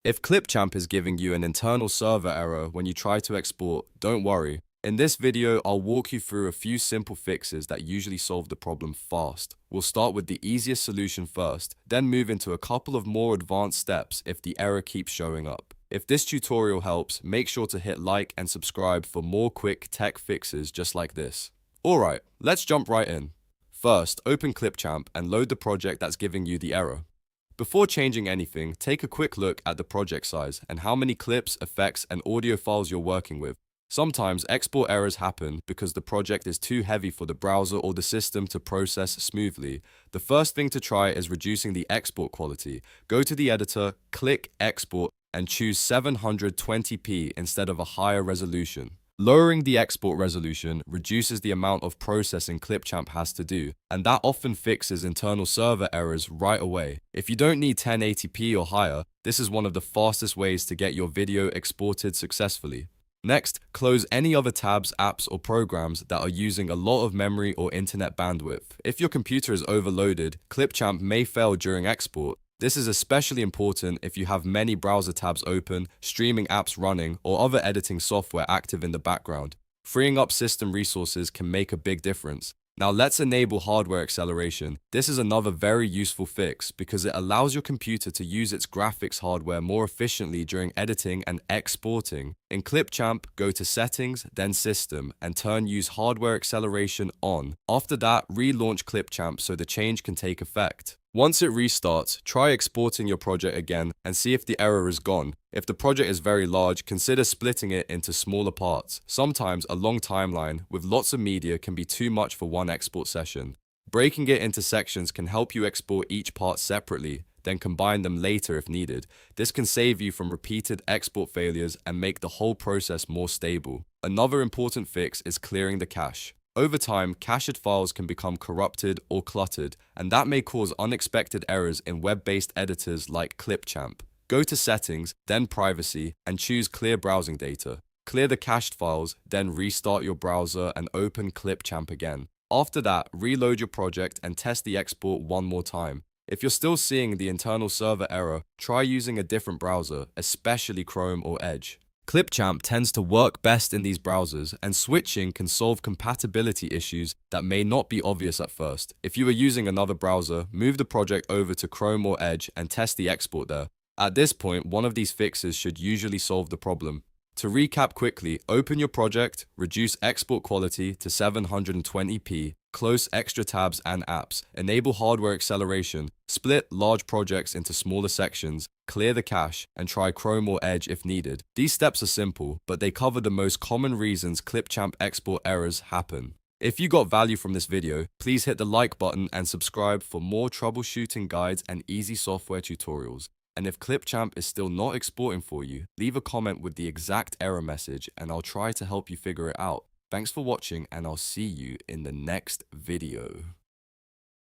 If Clipchamp is giving you an internal server error when you try to export, don't worry. In this video, I'll walk you through a few simple fixes that usually solve the problem fast. We'll start with the easiest solution first, then move into a couple of more advanced steps if the error keeps showing up. If this tutorial helps, make sure to hit like and subscribe for more quick tech fixes just like this. Alright, let's jump right in. First, open Clipchamp and load the project that's giving you the error. Before changing anything, take a quick look at the project size and how many clips, effects, and audio files you're working with. Sometimes export errors happen because the project is too heavy for the browser or the system to process smoothly. The first thing to try is reducing the export quality. Go to the editor, click Export, and choose 720p instead of a higher resolution. Lowering the export resolution reduces the amount of processing Clipchamp has to do, and that often fixes internal server errors right away. If you don't need 1080p or higher, this is one of the fastest ways to get your video exported successfully. Next, close any other tabs, apps, or programs that are using a lot of memory or internet bandwidth. If your computer is overloaded, Clipchamp may fail during export. This is especially important if you have many browser tabs open, streaming apps running, or other editing software active in the background. Freeing up system resources can make a big difference. Now let's enable hardware acceleration. This is another very useful fix because it allows your computer to use its graphics hardware more efficiently during editing and exporting. In Clipchamp, go to Settings, then System, and turn Use Hardware Acceleration on. After that, relaunch Clipchamp so the change can take effect. Once it restarts, try exporting your project again and see if the error is gone. If the project is very large, consider splitting it into smaller parts. Sometimes a long timeline with lots of media can be too much for one export session. Breaking it into sections can help you export each part separately, then combine them later if needed. This can save you from repeated export failures and make the whole process more stable. Another important fix is clearing the cache. Over time, cached files can become corrupted or cluttered, and that may cause unexpected errors in web-based editors like Clipchamp. Go to Settings, then Privacy, and choose Clear Browsing Data. Clear the cached files, then restart your browser and open Clipchamp again. After that, reload your project and test the export one more time. If you're still seeing the internal server error, try using a different browser, especially Chrome or Edge. Clipchamp tends to work best in these browsers, and switching can solve compatibility issues that may not be obvious at first. If you are using another browser, move the project over to Chrome or Edge and test the export there. At this point, one of these fixes should usually solve the problem. To recap quickly, open your project, reduce export quality to 720p, close extra tabs and apps, enable hardware acceleration, split large projects into smaller sections, clear the cache, and try Chrome or Edge if needed. These steps are simple, but they cover the most common reasons Clipchamp export errors happen. If you got value from this video, please hit the like button and subscribe for more troubleshooting guides and easy software tutorials. And if Clipchamp is still not exporting for you, leave a comment with the exact error message and I'll try to help you figure it out. Thanks for watching and I'll see you in the next video.